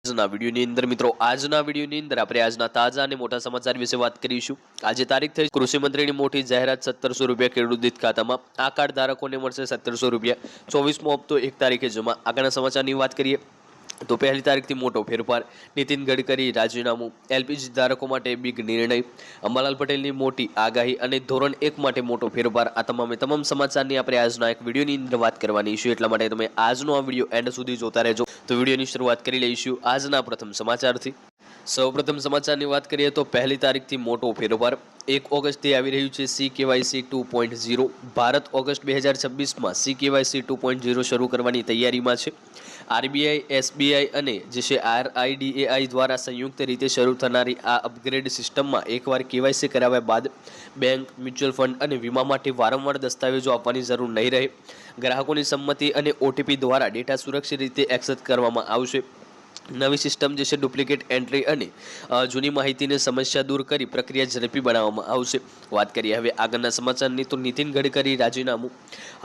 આજના વિડીયોની અંદર મિત્રો આપણે આજના તાજા અને મોટા સમાચાર વિશે વાત કરીશું। આજે તારીખ થઈ કૃષિ મંત્રીની મોટી જાહેરાત। 1700 રૂપિયા ખેડૂત દીઠ ખાતામાં। આ કાર્ડ ધારકોને મળશે 1700 રૂપિયા। 24મો હપ્તો 1 તારીખે જમા। આગળના સમાચારની વાત કરીએ तो पहली तारीख थी मोटो फेरफार। नितिन गडकरी राजीनामु। एलपीजी धारकों माटे बिग निर्णय। अंबालाल पटेलनी मोटी आगाही अने धोरण 1 माटे मोटो फेरफार। आ તમામ સમાચારની આપણે આજના એક વિડીયોની અંદર વાત કરવાની છે, એટલા માટે તમે આજનો આ વિડીયો એન્ડ સુધી જોતા રહેજો। તો વિડીયોની શરૂઆત કરી લઈશું આજના પ્રથમ સમાચારથી। સૌપ્રથમ સમાચારની વાત કરીએ તો પહેલી તારીખથી મોટો ફેરફાર। 1 ઓગસ્ટથી આવી રહ્યું છે CKYC 2.0। ભારત ઓગસ્ટ 2026માં CKYC 2.0 શરૂ કરવાની તૈયારીમાં છે। આરબીઆઈ, એસબીઆઈ અને જે છે RIDAI દ્વારા સંયુક્ત રીતે શરૂ થનારી આ અપગ્રેડ સિસ્ટમમાં એકવાર કેવાયસી કરાવ્યા બાદ બેંક, મ્યુચ્યુઅલ ફંડ અને વીમા માટે વારંવાર દસ્તાવેજો આપવાની જરૂર નહીં રહે। ગ્રાહકોની સંમતિ અને OTP દ્વારા ડેટા સુરક્ષિત રીતે એક્સેસ કરવામાં આવશે। નવી સિસ્ટમ જે છે ડુપ્લિકેટ એન્ટ્રી અને જૂની માહિતીને સમસ્યા દૂર કરી પ્રક્રિયા ઝડપી બનાવવામાં આવશે। વાત કરીએ હવે આગળના સમાચારની તો નીતિન ગડકરી રાજીનામું।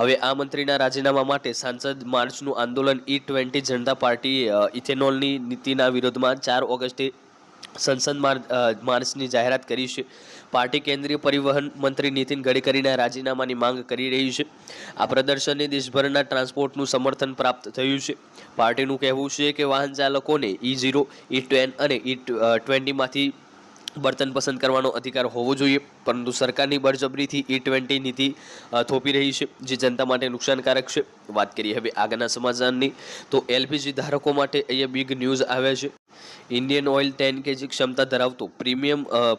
હવે આ મંત્રીના રાજીનામા માટે સાંસદ માર્ચનું આંદોલન E20 જનતા પાર્ટીએ ઇથેનોલની નીતિના વિરોધમાં 4 ઓગસ્ટે સંસદ માર્ચની જાહેરાત કરી છે। પાર્ટી કેન્દ્રીય પરિવહન મંત્રી નીતિન ગડકરીના રાજીનામાની માંગ કરી રહી છે। આ પ્રદર્શનને દેશભરના ટ્રાન્સપોર્ટનું સમર્થન પ્રાપ્ત થયું છે। પાર્ટીનું કહેવું છે કે વાહન ચાલકોને E0, E10 અને E20 માંથી બર્તન પસંદ કરવાનો અધિકાર હોવો જોઈએ, પરંતુ સરકારની બળજબરીથી E20 નીતિ થોપી રહી છે, જે જનતા માટે નુકસાનકારક છે। વાત કરીએ હવે આગળના સમાચારની તો એલપીજી ધારકો માટે અહીંયા બિગ ન્યૂઝ આવ્યા છે। ઇન્ડિયન ઓઇલ 10 kg ક્ષમતા ધરાવતો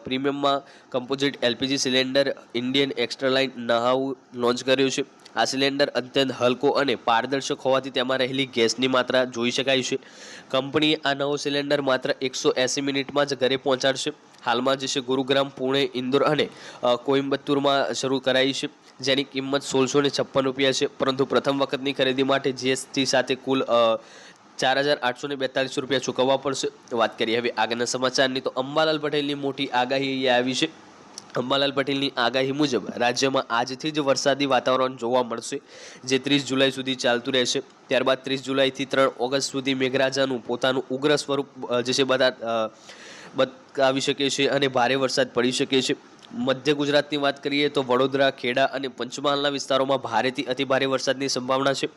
પ્રીમિયમમાં composite LPG cylinder Indian extraline નહાઉ લોન્ચ કર્યો છે। આ સિલિન્ડર અત્યંત હલકો અને પારદર્શક હોવાથી તેમાં રહેલી ગેસની માત્રા જોઈ શકાય છે। કંપનીએ આ નવો સિલિન્ડર માત્ર 180 મિનિટમાં જ ઘરે પહોંચાડશે। હાલમાં જે છે ગુરુગ્રામ, પુણે, ઇન્દોર અને કોઇમ્બતુરમાં શરૂ કરાઈ છે, જેની કિંમત 1656 રૂપિયા છે, પરંતુ પ્રથમ વખતની ખરીદી માટે GST સાથે કુલ 4842 રૂપિયા ચૂકવવા પડશે। વાત કરીએ હવે આગળના સમાચારની તો અંબાલાલ પટેલની મોટી આગાહી અહીંયા આવી છે। અંબાલાલ પટેલની આગાહી મુજબ રાજ્યમાં આજથી જ વરસાદી વાતાવરણ જોવા મળશે, જે 30 જુલાઈ સુધી ચાલતું રહેશે। ત્યારબાદ 30 જુલાઈથી 3 ઓગસ્ટ સુધી મેઘરાજાનું પોતાનું ઉગ્ર સ્વરૂપ જે છે બતાવી શકે છે અને ભારે વરસાદ પડી શકે છે। મધ્ય ગુજરાતની વાત કરીએ તો વડોદરા, ખેડા અને પંચમહાલના વિસ્તારોમાં ભારેથી અતિભારે વરસાદની સંભાવના છે।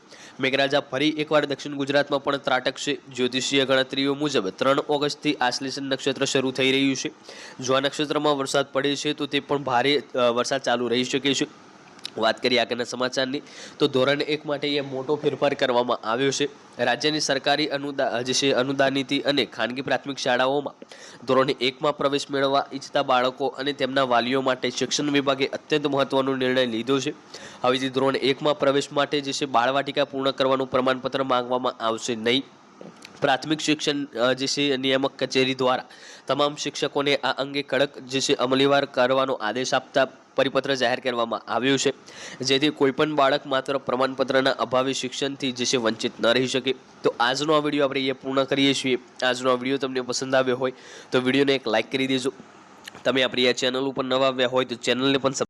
મેઘરાજા ફરી એકવાર દક્ષિણ ગુજરાતમાં પણ ત્રાટકશે। જ્યોતિષીય ગણતરીઓ મુજબ 3 ઓગસ્ટથી આશ્લેષ નક્ષત્ર શરૂ થઈ રહ્યું છે। જો આ નક્ષત્રમાં વરસાદ પડે છે તો તે પણ ભારે વરસાદ ચાલુ રહી શકે છે। વાત કરીએ આગળના સમાચારની તો ધોરણ 1 માટે એ મોટો ફેરફાર કરવામાં આવ્યો છે। રાજ્યની સરકારી અનુદાનિત અને ખાનગી પ્રાથમિક શાળાઓમાં ધોરણ 1માં પ્રવેશ મેળવવા ઈચ્છતા બાળકો અને તેમના વાલીઓ માટે શિક્ષણ વિભાગે અત્યંત મહત્વનો નિર્ણય લીધો છે। હવેથી ધોરણ 1માં પ્રવેશ માટે જે છે બાળવાટિકા પૂર્ણ કરવાનું પ્રમાણપત્ર માંગવામાં આવશે નહીં। પ્રાથમિક શિક્ષણ જે છે નિયામક કચેરી દ્વારા તમામ શિક્ષકોને આ અંગે કડક જે છે અમલીવાર કરવાનો આદેશ આપતા પરિપત્ર જાહેર કરવામાં આવ્યો છે, જેથી કોઈપણ બાળક માત્ર પ્રમાણપત્રના અભાવે શિક્ષણથી જે છે વંચિત ન રહી શકે। તો આજનો આ વિડીયો આપણે એ પૂર્ણ કરીએ છીએ। આજનો આ વિડીયો તમને પસંદ આવ્યો હોય તો વિડીયોને એક લાઇક કરી દેજો। તમે આપણી આ ચેનલ ઉપર નવા આવ્યા હોય તો ચેનલને પણ